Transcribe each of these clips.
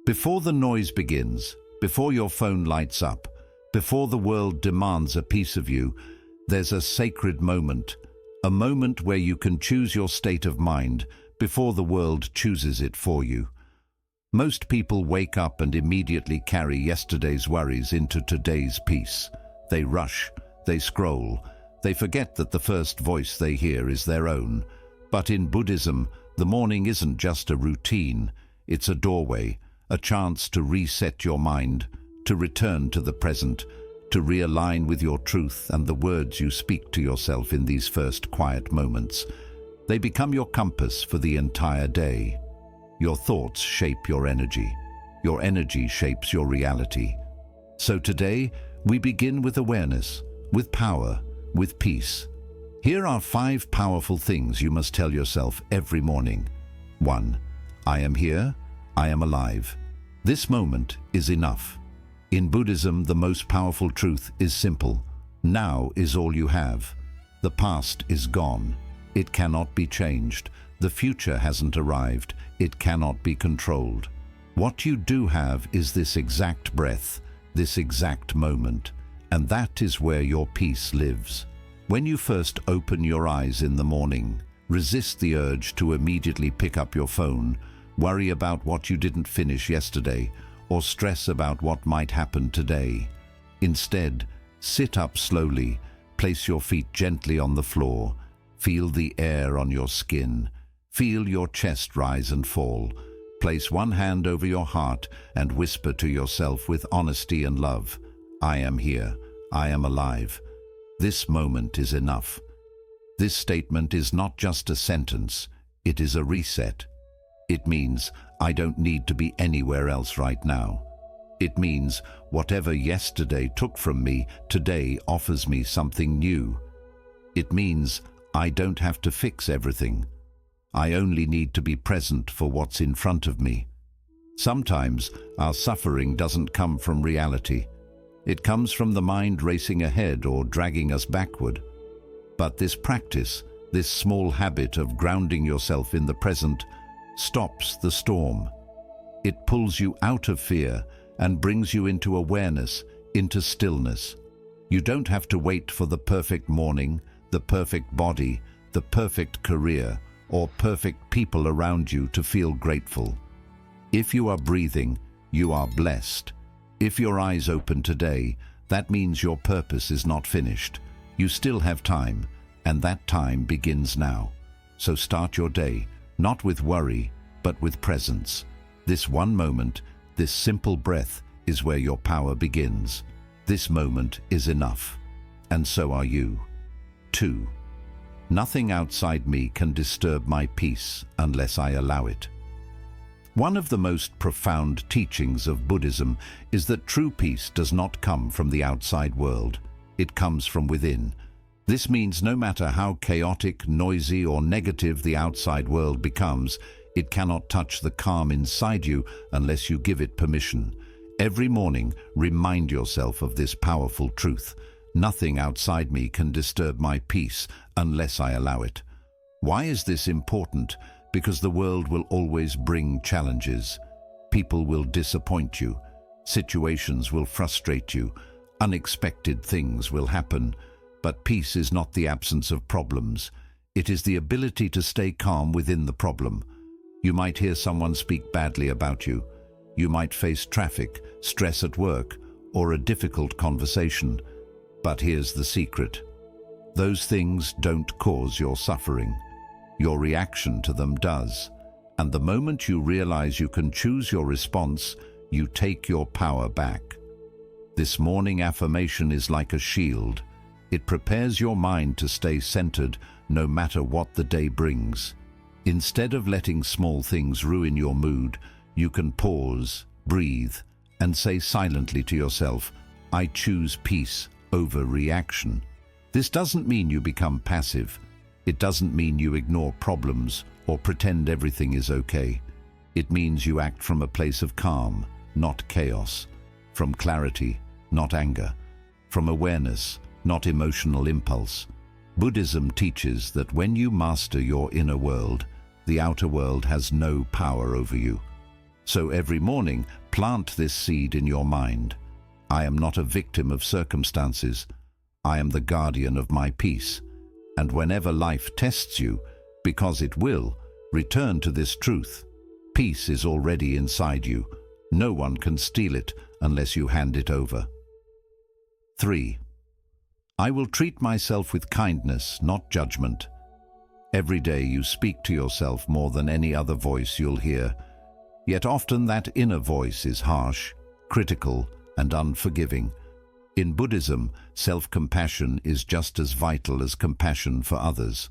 Before the noise begins, before your phone lights up, before the world demands a piece of you, there's a sacred moment, a moment where you can choose your state of mind before the world chooses it for you. Most people wake up and immediately carry yesterday's worries into today's peace. They rush, they scroll, they forget that the first voice they hear is their own. But in Buddhism, the morning isn't just a routine, it's a doorway, a chance to reset your mind, to return to the present, to realign with your truth and the words you speak to yourself in these first quiet moments. They become your compass for the entire day. Your thoughts shape your energy shapes your reality. So today, we begin with awareness, with power, with peace. Here are 5 powerful things you must tell yourself every morning. 1. I am here, I am alive. This moment is enough. In Buddhism, the most powerful truth is simple. Now is all you have. The past is gone. It cannot be changed. The future hasn't arrived. It cannot be controlled. What you do have is this exact breath, this exact moment, and that is where your peace lives. When you first open your eyes in the morning, resist the urge to immediately pick up your phone, worry about what you didn't finish yesterday, or stress about what might happen today. Instead, sit up slowly, place your feet gently on the floor, feel the air on your skin, feel your chest rise and fall. Place one hand over your heart and whisper to yourself with honesty and love, I am here, I am alive. This moment is enough. This statement is not just a sentence, it is a reset. It means I don't need to be anywhere else right now. It means whatever yesterday took from me, today offers me something new. It means I don't have to fix everything. I only need to be present for what's in front of me. Sometimes our suffering doesn't come from reality. It comes from the mind racing ahead or dragging us backward. But this practice, this small habit of grounding yourself in the present, stops the storm. It pulls you out of fear and brings you into awareness, into stillness. You don't have to wait for the perfect morning, the perfect body, the perfect career, or perfect people around you to feel grateful. If you are breathing, you are blessed. If your eyes open today, that means your purpose is not finished. You still have time, and that time begins now. So start your day, not with worry, but with presence. This one moment, this simple breath, is where your power begins. This moment is enough, and so are you. 2. Nothing outside me can disturb my peace unless I allow it. One of the most profound teachings of Buddhism is that true peace does not come from the outside world. It comes from within. This means no matter how chaotic, noisy, or negative the outside world becomes, it cannot touch the calm inside you unless you give it permission. Every morning, remind yourself of this powerful truth. Nothing outside me can disturb my peace unless I allow it. Why is this important? Because the world will always bring challenges. People will disappoint you. Situations will frustrate you. Unexpected things will happen. But peace is not the absence of problems. It is the ability to stay calm within the problem. You might hear someone speak badly about you. You might face traffic, stress at work, or a difficult conversation. But here's the secret. Those things don't cause your suffering. Your reaction to them does. And the moment you realize you can choose your response, you take your power back. This morning affirmation is like a shield. It prepares your mind to stay centered no matter what the day brings. Instead of letting small things ruin your mood, you can pause, breathe, and say silently to yourself, I choose peace over reaction. This doesn't mean you become passive. It doesn't mean you ignore problems or pretend everything is okay. It means you act from a place of calm, not chaos, from clarity, not anger, from awareness, not emotional impulse. Buddhism teaches that when you master your inner world, the outer world has no power over you. So every morning, plant this seed in your mind. I am not a victim of circumstances. I am the guardian of my peace. And whenever life tests you, because it will, return to this truth. Peace is already inside you. No one can steal it unless you hand it over. 3. I will treat myself with kindness, not judgment. Every day you speak to yourself more than any other voice you'll hear. Yet often that inner voice is harsh, critical, and unforgiving. In Buddhism, self-compassion is just as vital as compassion for others.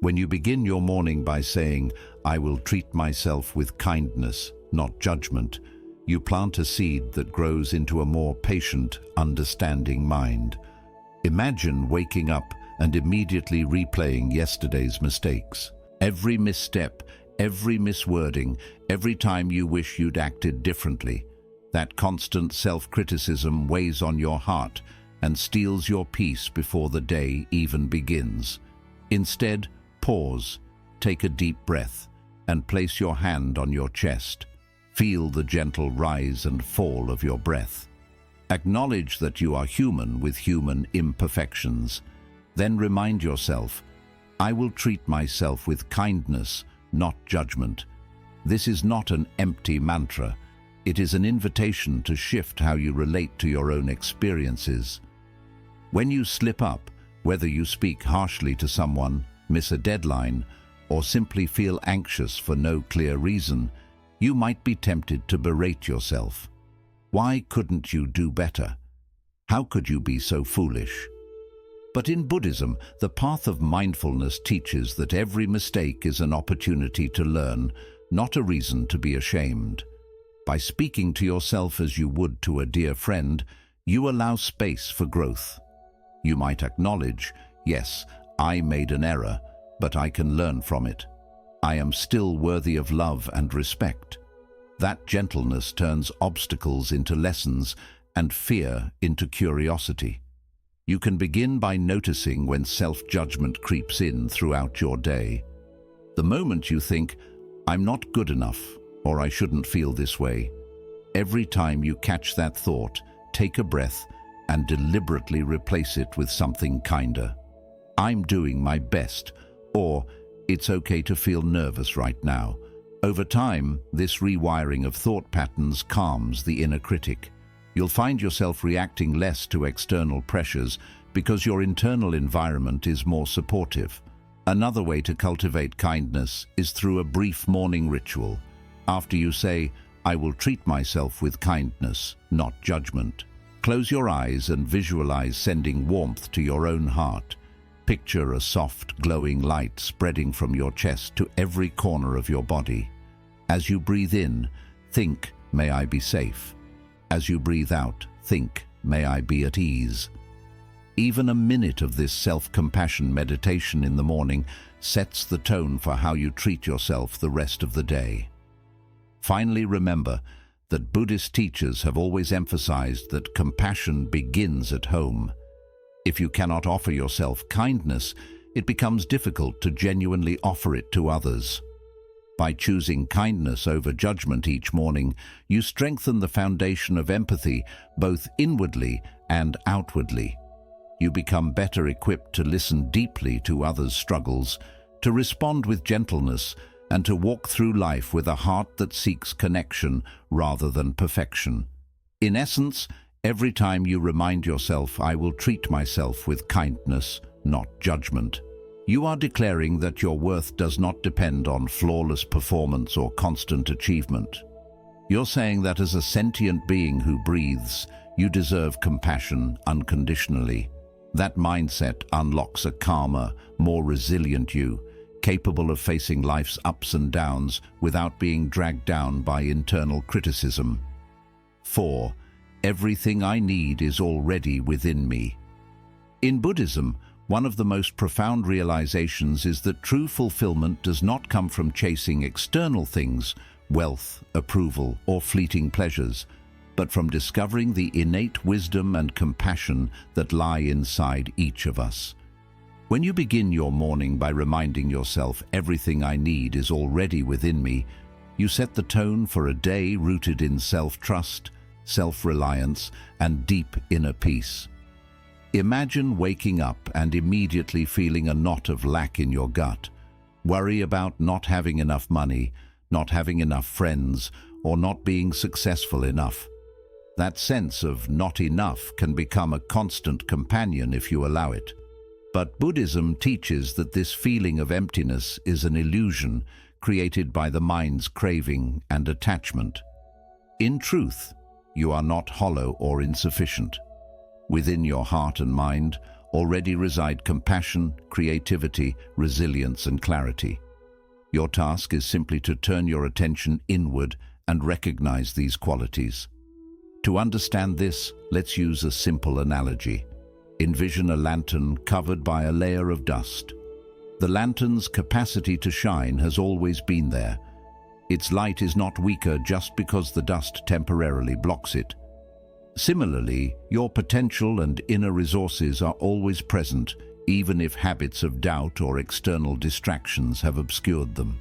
When you begin your morning by saying, I will treat myself with kindness, not judgment, you plant a seed that grows into a more patient, understanding mind. Imagine waking up and immediately replaying yesterday's mistakes. Every misstep, every miswording, every time you wish you'd acted differently. That constant self-criticism weighs on your heart and steals your peace before the day even begins. Instead, pause, take a deep breath, and place your hand on your chest. Feel the gentle rise and fall of your breath. Acknowledge that you are human with human imperfections. Then remind yourself, I will treat myself with kindness, not judgment. This is not an empty mantra. It is an invitation to shift how you relate to your own experiences. When you slip up, whether you speak harshly to someone, miss a deadline, or simply feel anxious for no clear reason, you might be tempted to berate yourself. Why couldn't you do better? How could you be so foolish? But in Buddhism, the path of mindfulness teaches that every mistake is an opportunity to learn, not a reason to be ashamed. By speaking to yourself as you would to a dear friend, you allow space for growth. You might acknowledge, yes, I made an error, but I can learn from it. I am still worthy of love and respect. That gentleness turns obstacles into lessons and fear into curiosity. You can begin by noticing when self-judgment creeps in throughout your day. The moment you think, I'm not good enough, or I shouldn't feel this way, every time you catch that thought, take a breath and deliberately replace it with something kinder. I'm doing my best, or it's okay to feel nervous right now. Over time, this rewiring of thought patterns calms the inner critic. You'll find yourself reacting less to external pressures because your internal environment is more supportive. Another way to cultivate kindness is through a brief morning ritual. After you say, I will treat myself with kindness, not judgment, close your eyes and visualize sending warmth to your own heart. Picture a soft, glowing light spreading from your chest to every corner of your body. As you breathe in, think, may I be safe. As you breathe out, think, may I be at ease. Even a minute of this self-compassion meditation in the morning sets the tone for how you treat yourself the rest of the day. Finally, remember that Buddhist teachers have always emphasized that compassion begins at home. If you cannot offer yourself kindness, it becomes difficult to genuinely offer it to others. By choosing kindness over judgment each morning, you strengthen the foundation of empathy both inwardly and outwardly. You become better equipped to listen deeply to others' struggles, to respond with gentleness, and to walk through life with a heart that seeks connection rather than perfection. In essence, every time you remind yourself, I will treat myself with kindness, not judgment, you are declaring that your worth does not depend on flawless performance or constant achievement. You're saying that as a sentient being who breathes, you deserve compassion unconditionally. That mindset unlocks a calmer, more resilient you, capable of facing life's ups and downs without being dragged down by internal criticism. 4. Everything I need is already within me. In Buddhism, one of the most profound realizations is that true fulfillment does not come from chasing external things, wealth, approval, or fleeting pleasures, but from discovering the innate wisdom and compassion that lie inside each of us. When you begin your morning by reminding yourself, everything I need is already within me, You set the tone for a day rooted in self-trust, self-reliance, and deep inner peace. Imagine waking up and immediately feeling a knot of lack in your gut. Worry about not having enough money, not having enough friends, or not being successful enough. That sense of not enough can become a constant companion if you allow it. But Buddhism teaches that this feeling of emptiness is an illusion created by the mind's craving and attachment. In truth, you are not hollow or insufficient. Within your heart and mind already reside compassion, creativity, resilience, and clarity. Your task is simply to turn your attention inward and recognize these qualities. To understand this, let's use a simple analogy. Envision a lantern covered by a layer of dust. The lantern's capacity to shine has always been there. Its light is not weaker just because the dust temporarily blocks it. Similarly, your potential and inner resources are always present, even if habits of doubt or external distractions have obscured them.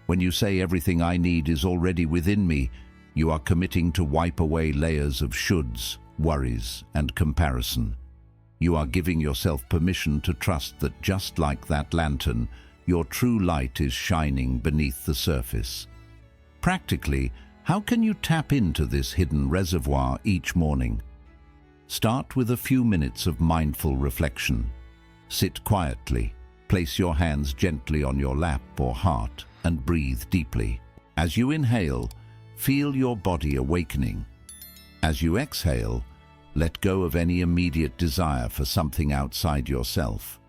When you say everything I need is already within me, you are committing to wipe away layers of shoulds, worries, and comparison. You are giving yourself permission to trust that just like that lantern, your true light is shining beneath the surface. Practically, how can you tap into this hidden reservoir each morning? Start with a few minutes of mindful reflection. Sit quietly, place your hands gently on your lap or heart, and breathe deeply. As you inhale, feel your body awakening. As you exhale, let go of any immediate desire for something outside yourself.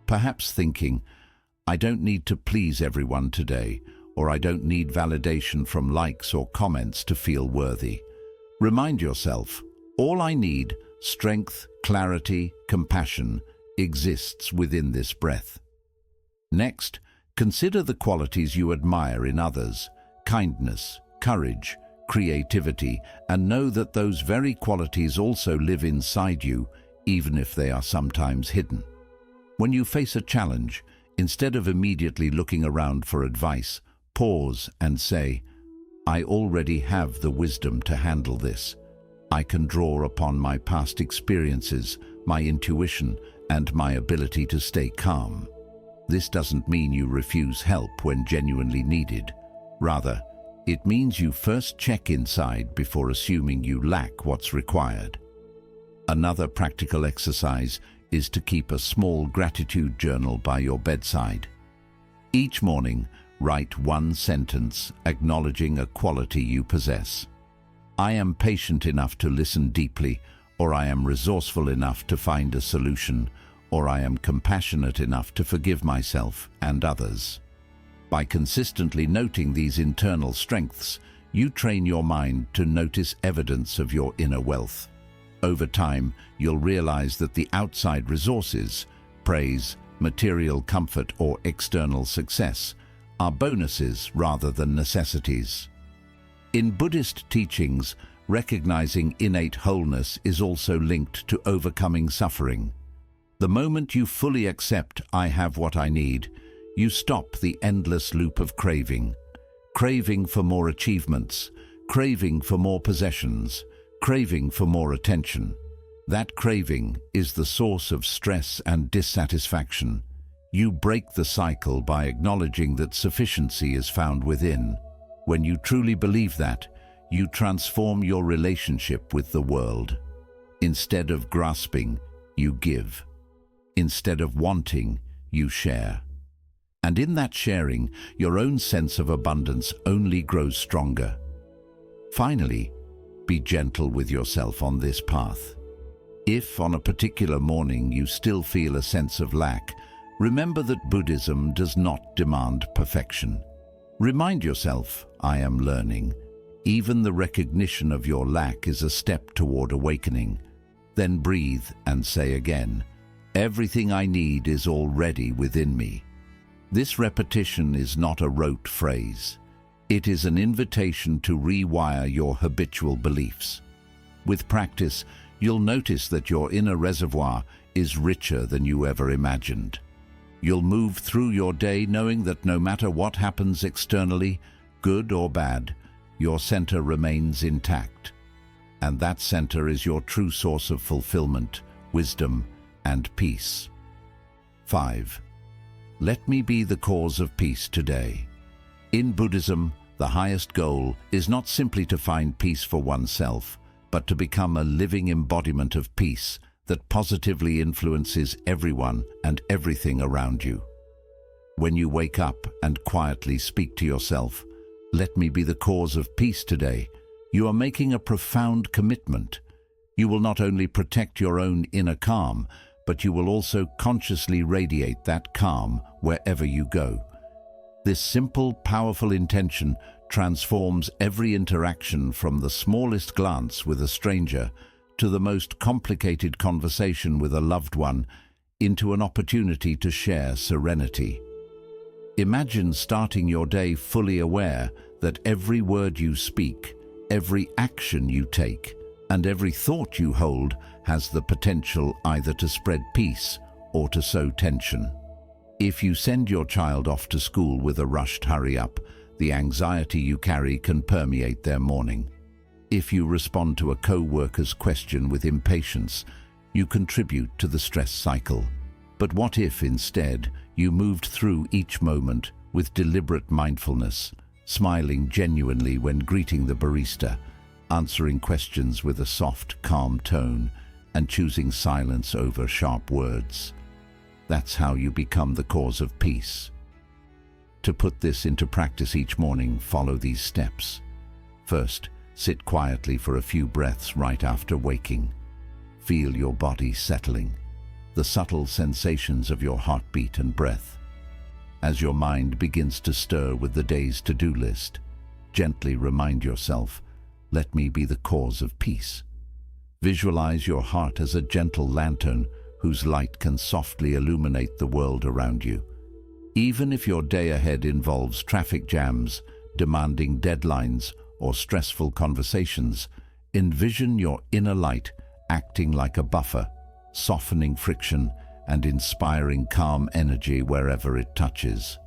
Perhaps thinking, I don't need to please everyone today, or I don't need validation from likes or comments to feel worthy. Remind yourself, all I need, strength, clarity, compassion, exists within this breath. Next, consider the qualities you admire in others: kindness, courage, creativity, and know that those very qualities also live inside you, even if they are sometimes hidden. When you face a challenge, instead of immediately looking around for advice, pause and say, I already have the wisdom to handle this. I can draw upon my past experiences, my intuition, and my ability to stay calm. This doesn't mean you refuse help when genuinely needed. Rather, it means you first check inside before assuming you lack what's required. Another practical exercise is to keep a small gratitude journal by your bedside. Each morning, write one sentence acknowledging a quality you possess. I am patient enough to listen deeply, or I am resourceful enough to find a solution, or I am compassionate enough to forgive myself and others. By consistently noting these internal strengths, you train your mind to notice evidence of your inner wealth. Over time, you'll realize that the outside resources, praise, material comfort, or external success, are bonuses rather than necessities. In Buddhist teachings, recognizing innate wholeness is also linked to overcoming suffering. The moment you fully accept, I have what I need, you stop the endless loop of craving. Craving for more achievements, craving for more possessions, craving for more attention. That craving is the source of stress and dissatisfaction. You break the cycle by acknowledging that sufficiency is found within. When you truly believe that, you transform your relationship with the world. Instead of grasping, you give. Instead of wanting, you share. And in that sharing, your own sense of abundance only grows stronger. Finally, be gentle with yourself on this path. If on a particular morning you still feel a sense of lack, remember that Buddhism does not demand perfection. Remind yourself, I am learning. Even the recognition of your lack is a step toward awakening. Then breathe and say again, everything I need is already within me. This repetition is not a rote phrase. It is an invitation to rewire your habitual beliefs. With practice, you'll notice that your inner reservoir is richer than you ever imagined. You'll move through your day knowing that no matter what happens externally, good or bad, your center remains intact. And that center is your true source of fulfillment, wisdom, and peace. 5. Let me be the cause of peace today. In Buddhism, the highest goal is not simply to find peace for oneself, but to become a living embodiment of peace that positively influences everyone and everything around you. When you wake up and quietly speak to yourself, "Let me be the cause of peace today," you are making a profound commitment. You will not only protect your own inner calm, but you will also consciously radiate that calm wherever you go. This simple, powerful intention transforms every interaction, from the smallest glance with a stranger to the most complicated conversation with a loved one, into an opportunity to share serenity. Imagine starting your day fully aware that every word you speak, every action you take, and every thought you hold has the potential either to spread peace or to sow tension. If you send your child off to school with a rushed hurry up, the anxiety you carry can permeate their morning. If you respond to a co-worker's question with impatience, you contribute to the stress cycle. But what if instead you moved through each moment with deliberate mindfulness, smiling genuinely when greeting the barista, answering questions with a soft, calm tone, and choosing silence over sharp words? That's how you become the cause of peace. To put this into practice each morning, follow these steps. First, sit quietly for a few breaths right after waking. Feel your body settling, the subtle sensations of your heartbeat and breath. As your mind begins to stir with the day's to-do list, gently remind yourself, "Let me be the cause of peace." Visualize your heart as a gentle lantern whose light can softly illuminate the world around you. Even if your day ahead involves traffic jams, demanding deadlines, or stressful conversations, envision your inner light acting like a buffer, softening friction and inspiring calm energy wherever it touches.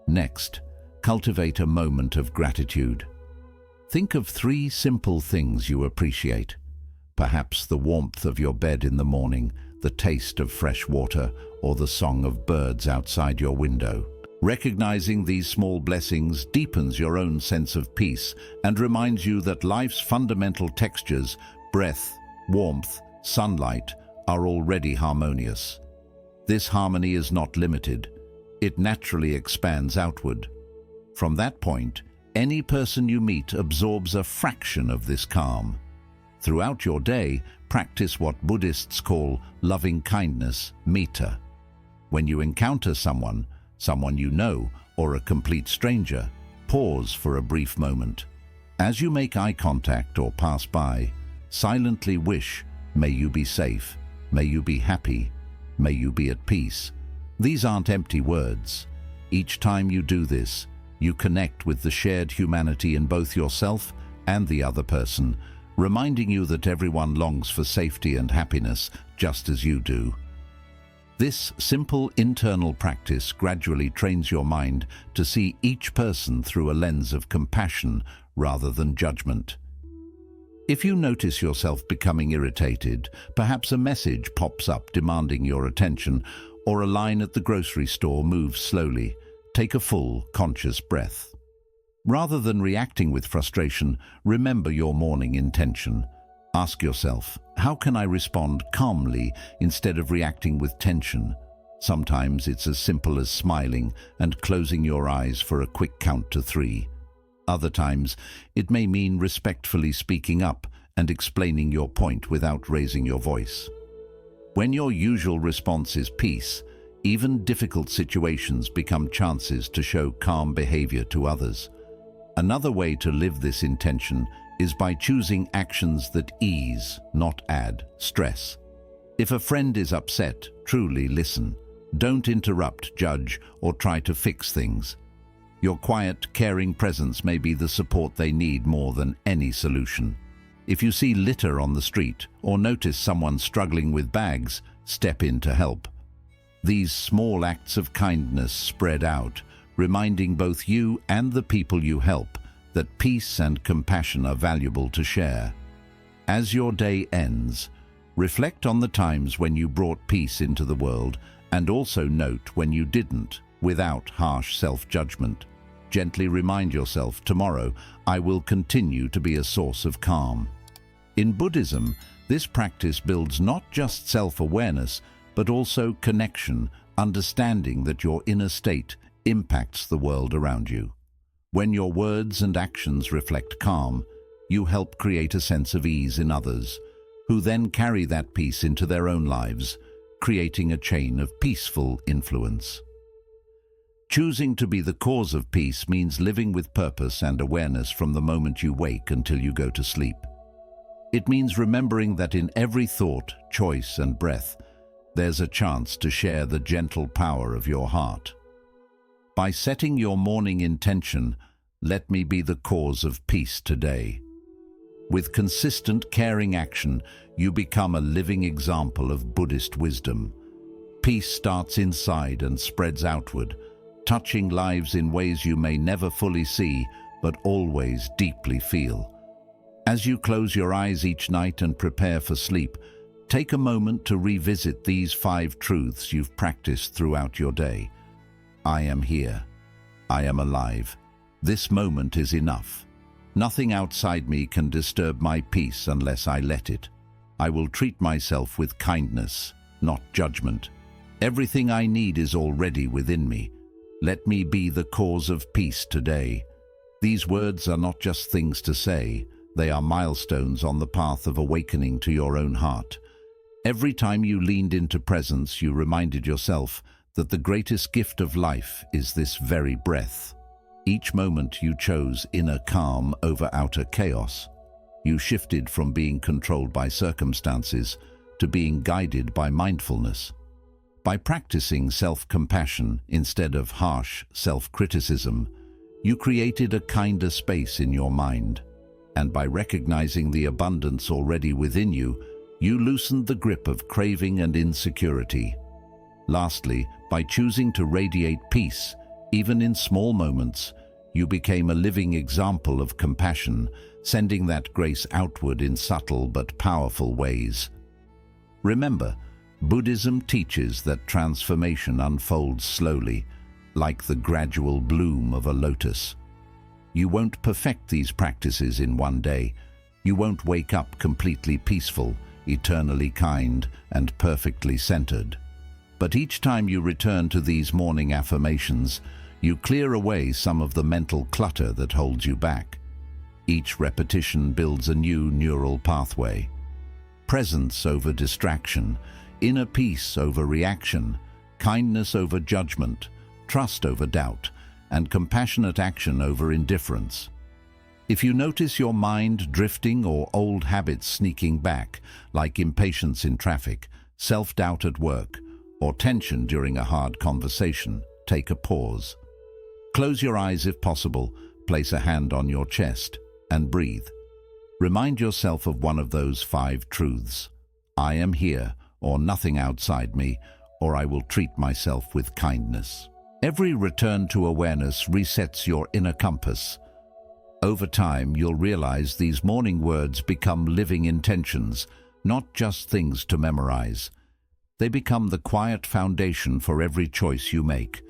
Next, cultivate a moment of gratitude. Think of 3 simple things you appreciate. Perhaps the warmth of your bed in the morning, the taste of fresh water, or the song of birds outside your window. Recognizing these small blessings deepens your own sense of peace and reminds you that life's fundamental textures, breath, warmth, sunlight, are already harmonious. This harmony is not limited. It naturally expands outward. From that point, any person you meet absorbs a fraction of this calm. Throughout your day, practice what Buddhists call loving kindness, metta. When you encounter someone you know, or a complete stranger, pause for a brief moment. As you make eye contact or pass by, silently wish, "May you be safe, may you be happy, may you be at peace." These aren't empty words. Each time you do this, you connect with the shared humanity in both yourself and the other person, reminding you that everyone longs for safety and happiness just as you do. This simple internal practice gradually trains your mind to see each person through a lens of compassion rather than judgment. If you notice yourself becoming irritated, perhaps a message pops up demanding your attention, or a line at the grocery store moves slowly, take a full, conscious breath. Rather than reacting with frustration, remember your morning intention. Ask yourself, how can I respond calmly instead of reacting with tension? Sometimes it's as simple as smiling and closing your eyes for a quick count to 3. Other times, it may mean respectfully speaking up and explaining your point without raising your voice. When your usual response is peace, even difficult situations become chances to show calm behavior to others. Another way to live this intention is by choosing actions that ease, not add, stress. If a friend is upset, truly listen. Don't interrupt, judge, or try to fix things. Your quiet, caring presence may be the support they need more than any solution. If you see litter on the street or notice someone struggling with bags, step in to help. These small acts of kindness spread out, reminding both you and the people you help that peace and compassion are valuable to share. As your day ends, reflect on the times when you brought peace into the world, and also note when you didn't, without harsh self-judgment. Gently remind yourself, tomorrow I will continue to be a source of calm. In Buddhism, this practice builds not just self-awareness, but also connection, understanding that your inner state impacts the world around you. When your words and actions reflect calm, you help create a sense of ease in others, who then carry that peace into their own lives, creating a chain of peaceful influence. Choosing to be the cause of peace means living with purpose and awareness from the moment you wake until you go to sleep. It means remembering that in every thought, choice, and breath, there's a chance to share the gentle power of your heart. By setting your morning intention, let me be the cause of peace today. With consistent, caring action, you become a living example of Buddhist wisdom. Peace starts inside and spreads outward, touching lives in ways you may never fully see, but always deeply feel. As you close your eyes each night and prepare for sleep, take a moment to revisit these 5 truths you've practiced throughout your day. I am here. I am alive. This moment is enough. Nothing outside me can disturb my peace unless I let it. I will treat myself with kindness, not judgment. Everything I need is already within me. Let me be the cause of peace today. These words are not just things to say, they are milestones on the path of awakening to your own heart. Every time you leaned into presence, you reminded yourself that the greatest gift of life is this very breath. Each moment you chose inner calm over outer chaos. You shifted from being controlled by circumstances to being guided by mindfulness. By practicing self-compassion instead of harsh self-criticism, you created a kinder space in your mind. And by recognizing the abundance already within you, you loosened the grip of craving and insecurity. Lastly, by choosing to radiate peace, even in small moments, you became a living example of compassion, sending that grace outward in subtle but powerful ways. Remember, Buddhism teaches that transformation unfolds slowly, like the gradual bloom of a lotus. You won't perfect these practices in one day. You won't wake up completely peaceful, eternally kind, and perfectly centered. But each time you return to these morning affirmations, you clear away some of the mental clutter that holds you back. Each repetition builds a new neural pathway. Presence over distraction, inner peace over reaction, kindness over judgment, trust over doubt, and compassionate action over indifference. If you notice your mind drifting or old habits sneaking back, like impatience in traffic, self-doubt at work, or tension during a hard conversation, take a pause. Close your eyes if possible, place a hand on your chest, and breathe. Remind yourself of one of those 5 truths. I am here, or nothing outside me, or I will treat myself with kindness. Every return to awareness resets your inner compass. Over time, you'll realize these morning words become living intentions, not just things to memorize. They become the quiet foundation for every choice you make.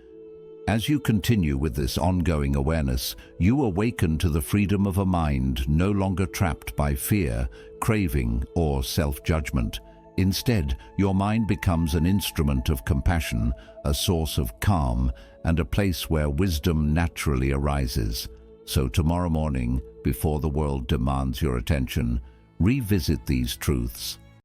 As you continue with this ongoing awareness, you awaken to the freedom of a mind no longer trapped by fear, craving, or self-judgment. Instead, your mind becomes an instrument of compassion, a source of calm, and a place where wisdom naturally arises. So tomorrow morning, before the world demands your attention, revisit these truths.